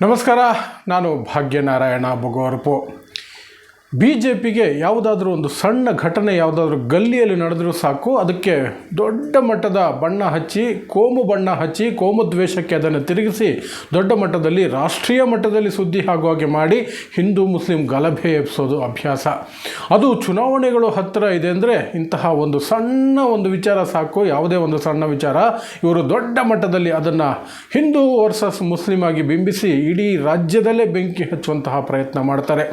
ನಮಸ್ಕಾರ, ನಾನು ಭಾಗ್ಯನಾರಾಯಣ ಬೊಗೋರ್ಪು. BJPಗೆ ಯಾವುದಾದ್ರೂ ಒಂದು ಸಣ್ಣ ಘಟನೆ ಯಾವುದಾದ್ರೂ ಗಲ್ಲಿಯಲ್ಲಿ ನಡೆದರೂ ಸಾಕು, ಅದಕ್ಕೆ ದೊಡ್ಡ ಮಟ್ಟದ ಬಣ್ಣ ಹಚ್ಚಿ, ಕೋಮು ಬಣ್ಣ ಹಚ್ಚಿ, ಕೋಮು ದ್ವೇಷಕ್ಕೆ ಅದನ್ನು ತಿರುಗಿಸಿ ದೊಡ್ಡ ಮಟ್ಟದಲ್ಲಿ ರಾಷ್ಟ್ರೀಯ ಮಟ್ಟದಲ್ಲಿ ಸುದ್ದಿ ಆಗುವ ಹಾಗೆ ಮಾಡಿ ಹಿಂದೂ ಮುಸ್ಲಿಂ ಗಲಭೆ ಎಬ್ಸೋದು ಅಭ್ಯಾಸ. ಅದು ಚುನಾವಣೆಗಳು ಹತ್ತಿರ ಇದೆ ಅಂದರೆ ಇಂತಹ ಒಂದು ಸಣ್ಣ ಒಂದು ವಿಚಾರ ಸಾಕು, ಯಾವುದೇ ಒಂದು ಸಣ್ಣ ವಿಚಾರ ಇವರು ದೊಡ್ಡ ಮಟ್ಟದಲ್ಲಿ ಅದನ್ನು ಹಿಂದೂ ವರ್ಸಸ್ ಮುಸ್ಲಿಂ ಆಗಿ ಬಿಂಬಿಸಿ ಇಡೀ ರಾಜ್ಯದಲ್ಲೇ ಬೆಂಕಿ ಹಚ್ಚುವಂತಹ ಪ್ರಯತ್ನ ಮಾಡ್ತಾರೆ.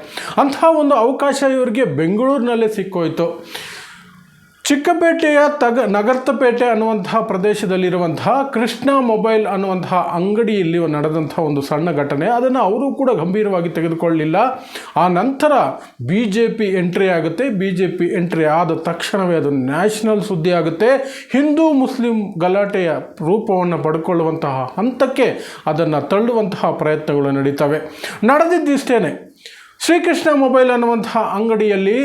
ಅಂತಹ ಒಂದು ಅವಕಾಶ ಇವರಿಗೆ ಬೆಂಗಳೂರಿನಲ್ಲೇ ಸಿಕ್ಕೋಯ್ತು. ಚಿಕ್ಕಪೇಟೆಯ ನಗರ್ತಪೇಟೆ ಅನ್ನುವಂತಹ ಪ್ರದೇಶದಲ್ಲಿರುವಂತಹ ಕೃಷ್ಣ ಮೊಬೈಲ್ ಅನ್ನುವಂತಹ ಅಂಗಡಿಯಲ್ಲಿ ನಡೆದಂಥ ಒಂದು ಸಣ್ಣ ಘಟನೆ, ಅದನ್ನು ಅವರು ಕೂಡ ಗಂಭೀರವಾಗಿ ತೆಗೆದುಕೊಳ್ಳಲಿಲ್ಲ. ಆ ನಂತರ BJP ಎಂಟ್ರಿ ಆಗುತ್ತೆ. BJP ಎಂಟ್ರಿ ಆದ ತಕ್ಷಣವೇ ಅದು ನ್ಯಾಷನಲ್ ಸುದ್ದಿ ಆಗುತ್ತೆ. ಹಿಂದೂ ಮುಸ್ಲಿಂ ಗಲಾಟೆಯ ರೂಪವನ್ನು ಪಡ್ಕೊಳ್ಳುವಂತಹ ಹಂತಕ್ಕೆ ಅದನ್ನು ತಳ್ಳುವಂತಹ ಪ್ರಯತ್ನಗಳು ನಡೀತವೆ. ನಡೆದಿದ್ದಿಷ್ಟೇ, ಶ್ರೀಕೃಷ್ಣ ಮೊಬೈಲ್ ಅನ್ನುವಂತಹ ಅಂಗಡಿಯಲ್ಲಿ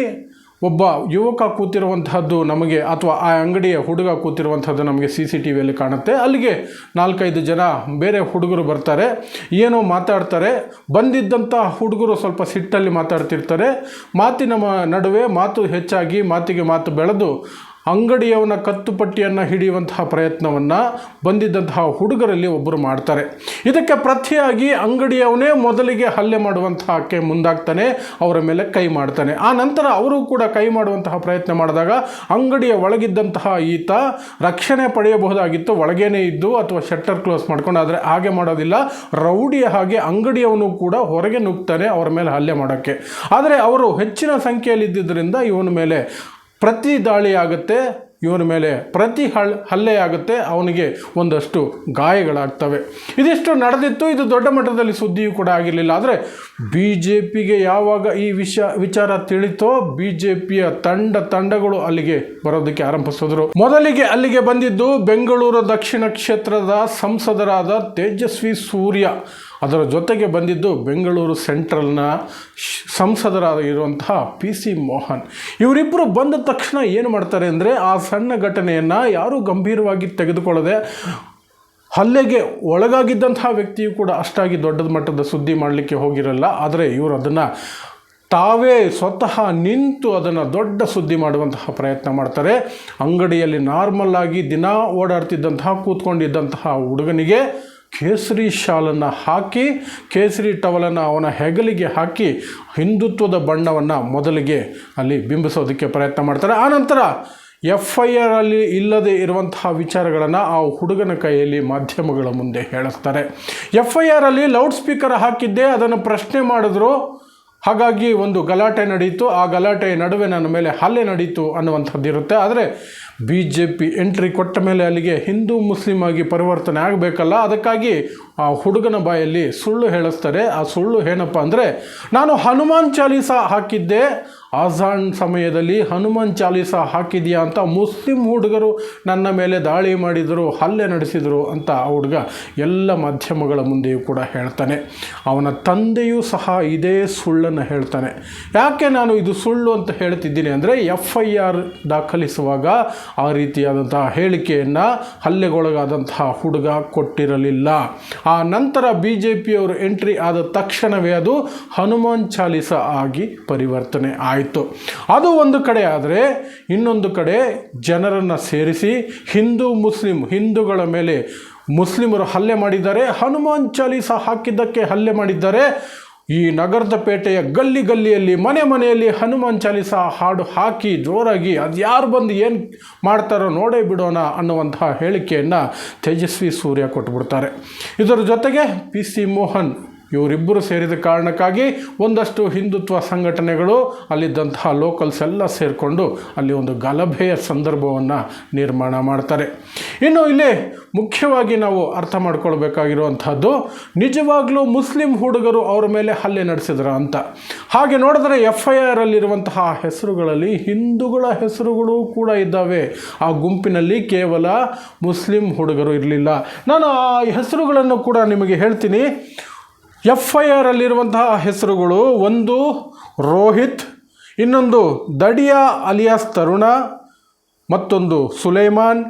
ಒಬ್ಬ ಯುವಕ ಕೂತಿರುವಂತಹದ್ದು ನಮಗೆ, ಅಥವಾ ಆ ಅಂಗಡಿಯ ಹುಡುಗ ಕೂತಿರುವಂಥದ್ದು ನಮಗೆ CCTVಯಲ್ಲಿ ಕಾಣುತ್ತೆ. ಅಲ್ಲಿಗೆ 4-5 ಜನ ಬೇರೆ ಹುಡುಗರು ಬರ್ತಾರೆ, ಏನೋ ಮಾತಾಡ್ತಾರೆ. ಬಂದಿದ್ದಂಥ ಹುಡುಗರು ಸ್ವಲ್ಪ ಸಿಟ್ಟಲ್ಲಿ ಮಾತಾಡ್ತಿರ್ತಾರೆ. ಮಾತಿನ ನಡುವೆ ಮಾತು ಹೆಚ್ಚಾಗಿ ಮಾತಿಗೆ ಮಾತು ಬೆಳೆದು ಅಂಗಡಿಯವನ ಕತ್ತುಪಟ್ಟಿಯನ್ನು ಹಿಡಿಯುವಂತಹ ಪ್ರಯತ್ನವನ್ನು ಬಂದಿದ್ದಂತಹ ಹುಡುಗರಲ್ಲಿ ಒಬ್ಬರು ಮಾಡ್ತಾರೆ. ಇದಕ್ಕೆ ಪ್ರತಿಯಾಗಿ ಅಂಗಡಿಯವನೇ ಮೊದಲಿಗೆ ಹಲ್ಲೆ ಮಾಡುವಂತಹಕ್ಕೆ ಮುಂದಾಗ್ತಾನೆ, ಅವರ ಮೇಲೆ ಕೈ ಮಾಡ್ತಾನೆ. ಆ ನಂತರ ಅವರು ಕೂಡ ಕೈ ಮಾಡುವಂತಹ ಪ್ರಯತ್ನ ಮಾಡಿದಾಗ ಅಂಗಡಿಯ ಒಳಗಿದ್ದಂತಹ ಈತ ರಕ್ಷಣೆ ಪಡೆಯಬಹುದಾಗಿತ್ತು, ಒಳಗೇನೆ ಇದ್ದು ಅಥವಾ ಶಟ್ಟರ್ ಕ್ಲೋಸ್ ಮಾಡ್ಕೊಂಡು. ಆದರೆ ಹಾಗೆ ಮಾಡೋದಿಲ್ಲ, ರೌಡಿಯ ಹಾಗೆ ಅಂಗಡಿಯವನು ಕೂಡ ಹೊರಗೆ ನುಗ್ತಾನೆ ಅವರ ಮೇಲೆ ಹಲ್ಲೆ ಮಾಡೋಕ್ಕೆ. ಆದರೆ ಅವರು ಹೆಚ್ಚಿನ ಸಂಖ್ಯೆಯಲ್ಲಿ ಇದ್ದಿದ್ದರಿಂದ ಇವನ ಮೇಲೆ ಪ್ರತಿ ದಾಳಿ ಆಗುತ್ತೆ, ಇವನ ಮೇಲೆ ಪ್ರತಿ ಹಲ್ಲೆ ಆಗುತ್ತೆ, ಅವನಿಗೆ ಒಂದಷ್ಟು ಗಾಯಗಳಾಗ್ತವೆ. ಇದಿಷ್ಟು ನಡೆದಿತ್ತು. ಇದು ದೊಡ್ಡ ಮಟ್ಟದಲ್ಲಿ ಸುದ್ದಿಯೂ ಕೂಡ ಆಗಿರಲಿಲ್ಲ. ಆದರೆ BJPಗೆ ಯಾವಾಗ ಈ ವಿಚಾರ ತಿಳಿತೋ BJPಯ ತಂಡಗಳು ಅಲ್ಲಿಗೆ ಬರೋದಕ್ಕೆ ಆರಂಭಿಸಿದ್ರು. ಮೊದಲಿಗೆ ಅಲ್ಲಿಗೆ ಬಂದಿದ್ದು ಬೆಂಗಳೂರು ದಕ್ಷಿಣ ಕ್ಷೇತ್ರದ ಸಂಸದರಾದ ತೇಜಸ್ವಿ ಸೂರ್ಯ, ಅದರ ಜೊತೆಗೆ ಬಂದಿದ್ದು ಬೆಂಗಳೂರು ಸೆಂಟ್ರಲ್ನ ಸಂಸದರಾಗಿರುವಂತಹ PC ಮೋಹನ್. ಇವರಿಬ್ಬರು ಬಂದ ತಕ್ಷಣ ಏನು ಮಾಡ್ತಾರೆ ಅಂದರೆ, ಆ ಸಣ್ಣ ಘಟನೆಯನ್ನು ಯಾರೂ ಗಂಭೀರವಾಗಿ ತೆಗೆದುಕೊಳ್ಳದೆ, ಹಲ್ಲೆಗೆ ಒಳಗಾಗಿದ್ದಂತಹ ವ್ಯಕ್ತಿಯು ಕೂಡ ಅಷ್ಟಾಗಿ ದೊಡ್ಡ ಮಟ್ಟದ ಸುದ್ದಿ ಮಾಡಲಿಕ್ಕೆ ಹೋಗಿರಲ್ಲ. ಆದರೆ ಇವರು ಅದನ್ನು ತಾವೇ ಸ್ವತಃ ನಿಂತು ಅದನ್ನು ದೊಡ್ಡ ಸುದ್ದಿ ಮಾಡುವಂತಹ ಪ್ರಯತ್ನ ಮಾಡ್ತಾರೆ. ಅಂಗಡಿಯಲ್ಲಿ ನಾರ್ಮಲ್ ಆಗಿ ದಿನ ಓಡಾಡ್ತಿದ್ದಂತಹ ಕೂತ್ಕೊಂಡಿದ್ದಂತಹ ಹುಡುಗನಿಗೆ ಕೇಸರಿ ಶಾಲನ್ನು ಹಾಕಿ, ಕೇಸರಿ ಟವಲನ್ನು ಅವನ ಹೆಗಲಿಗೆ ಹಾಕಿ ಹಿಂದುತ್ವದ ಬಣ್ಣವನ್ನು ಮೊದಲಿಗೆ ಅಲ್ಲಿ ಬಿಂಬಿಸೋದಕ್ಕೆ ಪ್ರಯತ್ನ ಮಾಡ್ತಾರೆ. ಆನಂತರ FIR ಅಲ್ಲಿ ಇಲ್ಲದೆ ಇರುವಂತಹ ವಿಚಾರಗಳನ್ನು ಆ ಹುಡುಗನ ಕೈಯಲ್ಲಿ ಮಾಧ್ಯಮಗಳ ಮುಂದೆ ಹೇಳಿಸ್ತಾರೆ. FIR ಅಲ್ಲಿ ಲೌಡ್ ಸ್ಪೀಕರ್ ಹಾಕಿದ್ದೆ, ಅದನ್ನು ಪ್ರಶ್ನೆ ಮಾಡಿದ್ರು, ಹಾಗಾಗಿ ಒಂದು ಗಲಾಟೆ ನಡೀತು. ಆ ಗಲಾಟೆಯ ನಡುವೆ ನನ್ನ ಮೇಲೆ ಹಲ್ಲೆ ನಡೀತು ಅನ್ನುವಂಥದ್ದು ಇರುತ್ತೆ. ಆದರೆ BJP ಎಂಟ್ರಿ ಕೊಟ್ಟ ಮೇಲೆ ಅಲ್ಲಿಗೆ ಹಿಂದೂ ಮುಸ್ಲಿಂ ಆಗಿ ಪರಿವರ್ತನೆ ಆಗಬೇಕಲ್ಲ, ಅದಕ್ಕಾಗಿ ಆ ಹುಡುಗನ ಬಾಯಲ್ಲಿ ಸುಳ್ಳು ಹೇಳಿಸ್ತಾರೆ. ಆ ಸುಳ್ಳು ಏನಪ್ಪ ಅಂದರೆ, ನಾನು ಹನುಮಾನ್ ಚಾಲೀಸಾ ಹಾಕಿದ್ದೆ, ಆಜಾನ್ ಸಮಯದಲ್ಲಿ ಹನುಮಾನ್ ಚಾಲೀಸಾ ಹಾಕಿದೆಯಾ ಅಂತ ಮುಸ್ಲಿಂ ಹುಡುಗರು ನನ್ನ ಮೇಲೆ ದಾಳಿ ಮಾಡಿದರು, ಹಲ್ಲೆ ನಡೆಸಿದರು ಅಂತ ಆ ಹುಡುಗ ಎಲ್ಲ ಮಾಧ್ಯಮಗಳ ಮುಂದೆಯೂ ಕೂಡ ಹೇಳ್ತಾನೆ. ಅವನ ತಂದೆಯೂ ಸಹ ಇದೇ ಸುಳ್ಳನ್ನು ಹೇಳ್ತಾನೆ. ಯಾಕೆ ನಾನು ಇದು ಸುಳ್ಳು ಅಂತ ಹೇಳ್ತಿದ್ದೀನಿ ಅಂದರೆ, FIR ದಾಖಲಿಸುವಾಗ ಆ ರೀತಿಯಾದಂತಹ ಹೇಳಿಕೆಯನ್ನು ಹಲ್ಲೆಗೊಳಗಾದಂತಹ ಹುಡುಗ ಕೊಟ್ಟಿರಲಿಲ್ಲ. ಆ ನಂತರ BJPಯವರು ಎಂಟ್ರಿ ಆದ ತಕ್ಷಣವೇ ಅದು ಹನುಮಾನ್ ಚಾಲೀಸಾ ಆಗಿ ಪರಿವರ್ತನೆ ಆಯಿತು. ಅದು ಒಂದು ಕಡೆ. ಆದರೆ ಇನ್ನೊಂದು ಕಡೆ ಜನರನ್ನು ಸೇರಿಸಿ ಹಿಂದೂಗಳ ಮೇಲೆ ಮುಸ್ಲಿಮರು ಹಲ್ಲೆ ಮಾಡಿದ್ದಾರೆ, ಹನುಮಾನ್ ಚಾಲೀಸಾ ಹಾಕಿದ್ದಕ್ಕೆ ಹಲ್ಲೆ ಮಾಡಿದ್ದಾರೆ. ಈ ನಗರದ ಪೇಟೆಯ ಗಲ್ಲಿಯಲ್ಲಿ ಮನೆಯಲ್ಲಿ ಹನುಮಾನ್ ಚಾಲೀಸಾ ಹಾಡು ಹಾಕಿ ಜೋರಾಗಿ ಅದು ಯಾರು ಬಂದು ಏನು ಮಾಡ್ತಾರೋ ನೋಡೇ ಬಿಡೋಣ ಅನ್ನುವಂತಹ ಹೇಳಿಕೆಯನ್ನು ತೇಜಸ್ವಿ ಸೂರ್ಯ ಕೊಟ್ಬಿಡ್ತಾರೆ. ಇದರ ಜೊತೆಗೆ PC ಮೋಹನ್ ಇವರಿಬ್ಬರು ಸೇರಿದ ಕಾರಣಕ್ಕಾಗಿ ಒಂದಷ್ಟು ಹಿಂದುತ್ವ ಸಂಘಟನೆಗಳು ಅಲ್ಲಿದ್ದಂತಹ ಲೋಕಲ್ಸ್ ಎಲ್ಲ ಸೇರಿಕೊಂಡು ಅಲ್ಲಿ ಒಂದು ಗಲಭೆಯ ಸಂದರ್ಭವನ್ನು ನಿರ್ಮಾಣ ಮಾಡ್ತಾರೆ. ಇನ್ನು ಇಲ್ಲಿ ಮುಖ್ಯವಾಗಿ ನಾವು ಅರ್ಥ ಮಾಡ್ಕೊಳ್ಬೇಕಾಗಿರುವಂಥದ್ದು, ನಿಜವಾಗ್ಲೂ ಮುಸ್ಲಿಂ ಹುಡುಗರು ಅವರ ಮೇಲೆ ಹಲ್ಲೆ ನಡೆಸಿದ್ರ ಅಂತ. ಹಾಗೆ ನೋಡಿದ್ರೆ FIR ಅಲ್ಲಿರುವಂತಹ ಹೆಸರುಗಳಲ್ಲಿ ಹಿಂದೂಗಳ ಹೆಸರುಗಳು ಕೂಡ ಇದ್ದಾವೆ. ಆ ಗುಂಪಿನಲ್ಲಿ ಕೇವಲ ಮುಸ್ಲಿಂ ಹುಡುಗರು ಇರಲಿಲ್ಲ. ನಾನು ಆ ಹೆಸರುಗಳನ್ನು ಕೂಡ ನಿಮಗೆ ಹೇಳ್ತೀನಿ. FIR ಅಲ್ಲಿರುವಂತಹ ಹೆಸರುಗಳು, ಒಂದು ರೋಹಿತ್, ಇನ್ನೊಂದು ದಡಿಯಾ ಅಲಿಯಾಸ್ ತರುಣ, ಮತ್ತೊಂದು ಸುಲೈಮಾನ್,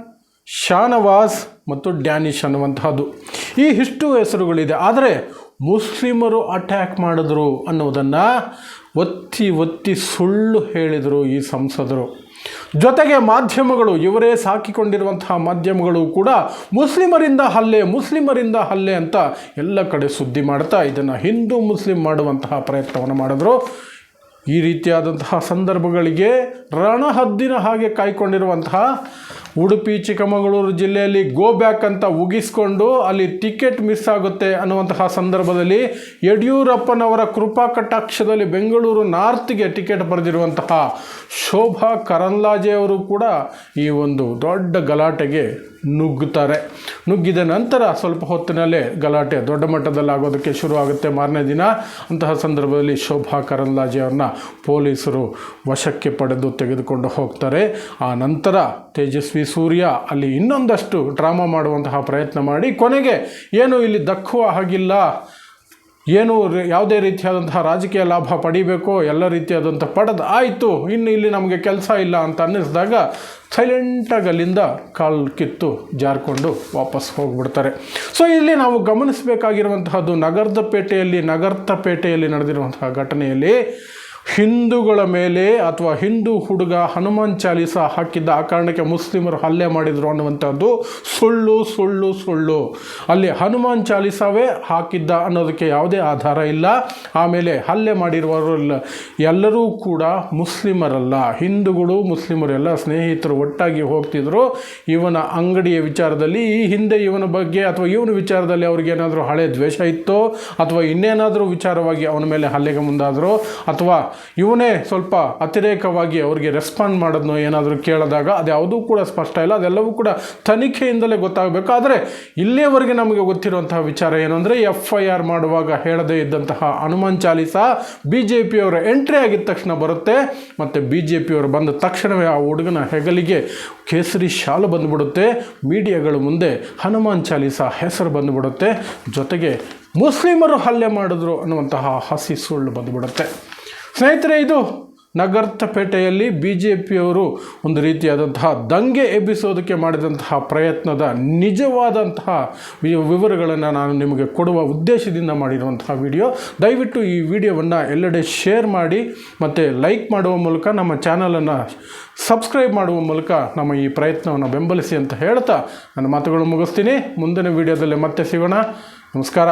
ಶಾನವಾಸ್ ಮತ್ತು ಡ್ಯಾನಿಶ್ ಅನ್ನುವಂತಹದ್ದು. ಇಷ್ಟು ಹೆಸರುಗಳಿದೆ. ಆದರೆ ಮುಸ್ಲಿಮರು ಅಟ್ಯಾಕ್ ಮಾಡಿದ್ರು ಅನ್ನೋದನ್ನು ಒತ್ತಿ ಒತ್ತಿ ಸುಳ್ಳು ಹೇಳಿದರು ಈ ಸಂಸದರು. ಜೊತೆಗೆ ಮಾಧ್ಯಮಗಳು, ಇವರೇ ಸಾಕಿಕೊಂಡಿರುವಂತಹ ಮಾಧ್ಯಮಗಳು ಕೂಡ ಮುಸ್ಲಿಮರಿಂದ ಹಲ್ಲೆ ಅಂತ ಎಲ್ಲ ಕಡೆ ಸುದ್ದಿ ಮಾಡ್ತಾ ಇದನ್ನು ಹಿಂದೂ ಮುಸ್ಲಿಂ ಮಾಡುವಂತಹ ಪ್ರಯತ್ನವನ್ನು ಮಾಡಿದ್ರು. ಈ ರೀತಿಯಾದಂತಹ ಸಂದರ್ಭಗಳಿಗೆ ರಣಹದ್ದಿನ ಹಾಗೆ ಕಾಯ್ಕೊಂಡಿರುವಂತಹ ಉಡುಪಿ ಚಿಕ್ಕಮಗಳೂರು ಜಿಲ್ಲೆಯಲ್ಲಿ ಗೋ ಬ್ಯಾಕ್ ಅಂತ ಉಗಿಸ್ಕೊಂಡು ಅಲ್ಲಿ ಟಿಕೆಟ್ ಮಿಸ್ ಆಗುತ್ತೆ ಅನ್ನುವಂತಹ ಸಂದರ್ಭದಲ್ಲಿ ಯಡಿಯೂರಪ್ಪನವರ ಕೃಪಾ ಕಟಾಕ್ಷದಲ್ಲಿ ಬೆಂಗಳೂರು ನಾರ್ತ್ಗೆ ಟಿಕೆಟ್ ಬರೆದಿರುವಂತಹ ಶೋಭಾ ಕರಂದ್ಲಾಜೆ ಅವರು ಕೂಡ ಈ ಒಂದು ದೊಡ್ಡ ಗಲಾಟೆಗೆ ನುಗ್ಗುತ್ತಾರೆ. ನುಗ್ಗಿದ ನಂತರ ಸ್ವಲ್ಪ ಹೊತ್ತಿನಲ್ಲೇ ಗಲಾಟೆ ದೊಡ್ಡ ಮಟ್ಟದಲ್ಲಿ ಆಗೋದಕ್ಕೆ ಶುರು ಆಗುತ್ತೆ. ಮಾರನೇ ದಿನ ಅಂತಹ ಸಂದರ್ಭದಲ್ಲಿ ಶೋಭಾ ಕರಂದ್ಲಾಜೆ ಅವ್ರನ್ನ ಪೊಲೀಸರು ವಶಕ್ಕೆ ಪಡೆದು ತೆಗೆದುಕೊಂಡು ಹೋಗ್ತಾರೆ. ಆ ನಂತರ ತೇಜಸ್ವಿ ಸೂರ್ಯ ಅಲ್ಲಿ ಇನ್ನೊಂದಷ್ಟು ಡ್ರಾಮಾ ಮಾಡುವಂತಹ ಪ್ರಯತ್ನ ಮಾಡಿ ಕೊನೆಗೆ ಏನು ಇಲ್ಲಿ ದಕ್ಕುವ ಹಾಗಿಲ್ಲ, ಏನು ಯಾವುದೇ ರೀತಿಯಾದಂತಹ ರಾಜಕೀಯ ಲಾಭ ಪಡಿಬೇಕೋ ಎಲ್ಲ ರೀತಿಯಾದಂಥ ಪಡೆದು ಆಯಿತು, ಇನ್ನು ಇಲ್ಲಿ ನಮಗೆ ಕೆಲಸ ಇಲ್ಲ ಅಂತ ಅನ್ನಿಸಿದಾಗ ಸೈಲೆಂಟಾಗಿ ಅಲ್ಲಿಂದ ಕಾಲು ಕಿತ್ತು ಜಾರಿಕೊಂಡು ವಾಪಸ್ ಹೋಗಿಬಿಡ್ತಾರೆ. ಸೊ ಇಲ್ಲಿ ನಾವು ಗಮನಿಸಬೇಕಾಗಿರುವಂತಹದ್ದು ನಗರ್ತಪೇಟೆಯಲ್ಲಿ ನಡೆದಿರುವಂತಹ ಘಟನೆಯಲ್ಲಿ ಹಿಂದೂಗಳ ಮೇಲೆ ಅಥವಾ ಹಿಂದೂ ಹುಡುಗ ಹನುಮಾನ್ ಚಾಲೀಸ ಹಾಕಿದ್ದ ಆ ಕಾರಣಕ್ಕೆ ಮುಸ್ಲಿಮರು ಹಲ್ಲೆ ಮಾಡಿದರು ಅನ್ನುವಂಥದ್ದು ಸುಳ್ಳು. ಅಲ್ಲಿ ಹನುಮಾನ್ ಚಾಲೀಸವೇ ಹಾಕಿದ್ದ ಅನ್ನೋದಕ್ಕೆ ಯಾವುದೇ ಆಧಾರ ಇಲ್ಲ. ಆಮೇಲೆ ಹಲ್ಲೆ ಮಾಡಿರುವವರು ಎಲ್ಲರೂ ಕೂಡ ಮುಸ್ಲಿಮರಲ್ಲ, ಹಿಂದೂಗಳು ಮುಸ್ಲಿಮರು ಎಲ್ಲ ಸ್ನೇಹಿತರು ಒಟ್ಟಾಗಿ ಹೋಗ್ತಿದ್ರು. ಇವನ ಅಂಗಡಿಯ ವಿಚಾರದಲ್ಲಿ, ಈ ಹಿಂದೆ ಇವನ ಬಗ್ಗೆ ಅಥವಾ ಇವನ ವಿಚಾರದಲ್ಲಿ ಅವ್ರಿಗೇನಾದರೂ ಹಳೆ ದ್ವೇಷ ಇತ್ತೋ ಅಥವಾ ಇನ್ನೇನಾದರೂ ವಿಚಾರವಾಗಿ ಅವನ ಮೇಲೆ ಹಲ್ಲೆಗೆ ಮುಂದಾದರೂ ಅಥವಾ ಇವನೇ ಸ್ವಲ್ಪ ಅತಿರೇಕವಾಗಿ ಅವ್ರಿಗೆ ರೆಸ್ಪಾಂಡ್ ಮಾಡೋದನ್ನೋ ಏನಾದರೂ ಕೇಳಿದಾಗ ಅದ್ಯಾವುದೂ ಕೂಡ ಸ್ಪಷ್ಟ ಇಲ್ಲ. ಅದೆಲ್ಲವೂ ಕೂಡ ತನಿಖೆಯಿಂದಲೇ ಗೊತ್ತಾಗಬೇಕು. ಆದರೆ ಇಲ್ಲಿಯವರೆಗೆ ನಮಗೆ ಗೊತ್ತಿರುವಂತಹ ವಿಚಾರ ಏನು ಅಂದರೆ FIR ಮಾಡುವಾಗ ಹೇಳದೇ ಇದ್ದಂತಹ ಹನುಮಾನ್ ಚಾಲೀಸ BJPಯವರ ಎಂಟ್ರಿ ಆಗಿದ ತಕ್ಷಣ ಬರುತ್ತೆ ಮತ್ತು BJPಯವರು ಬಂದ ತಕ್ಷಣವೇ ಆ ಹುಡುಗನ ಹೆಗಲಿಗೆ ಕೇಸರಿ ಶಾಲು ಬಂದುಬಿಡುತ್ತೆ. ಮೀಡಿಯಾಗಳ ಮುಂದೆ ಹನುಮಾನ್ ಚಾಲೀಸ ಹೆಸರು ಬಂದುಬಿಡುತ್ತೆ. ಜೊತೆಗೆ ಮುಸ್ಲಿಮರು ಹಲ್ಲೆ ಮಾಡಿದ್ರು ಅನ್ನುವಂತಹ ಹಸಿ ಸುಳ್ಳು ಬಂದುಬಿಡುತ್ತೆ. ಸ್ನೇಹಿತರೆ, ಇದು ನಗರ್ತಪೇಟೆಯಲ್ಲಿ BJPಯವರು ಒಂದು ರೀತಿಯಾದಂತಹ ದಂಗೆ ಎಬ್ಬಿಸೋದಕ್ಕೆ ಮಾಡಿದಂತಹ ಪ್ರಯತ್ನದ ನಿಜವಾದಂತಹ ವಿವರಗಳನ್ನು ನಾನು ನಿಮಗೆ ಕೊಡುವ ಉದ್ದೇಶದಿಂದ ಮಾಡಿರುವಂತಹ ವಿಡಿಯೋ. ದಯವಿಟ್ಟು ಈ ವಿಡಿಯೋವನ್ನು ಎಲ್ಲೆಡೆ ಶೇರ್ ಮಾಡಿ ಮತ್ತು ಲೈಕ್ ಮಾಡುವ ಮೂಲಕ ನಮ್ಮ ಚಾನಲನ್ನು ಸಬ್ಸ್ಕ್ರೈಬ್ ಮಾಡುವ ಮೂಲಕ ನಮ್ಮ ಈ ಪ್ರಯತ್ನವನ್ನು ಬೆಂಬಲಿಸಿ ಅಂತ ಹೇಳ್ತಾ ನನ್ನ ಮಾತುಗಳು ಮುಗಿಸ್ತೀನಿ. ಮುಂದಿನ ವಿಡಿಯೋದಲ್ಲಿ ಮತ್ತೆ ಸಿಗೋಣ. ನಮಸ್ಕಾರ.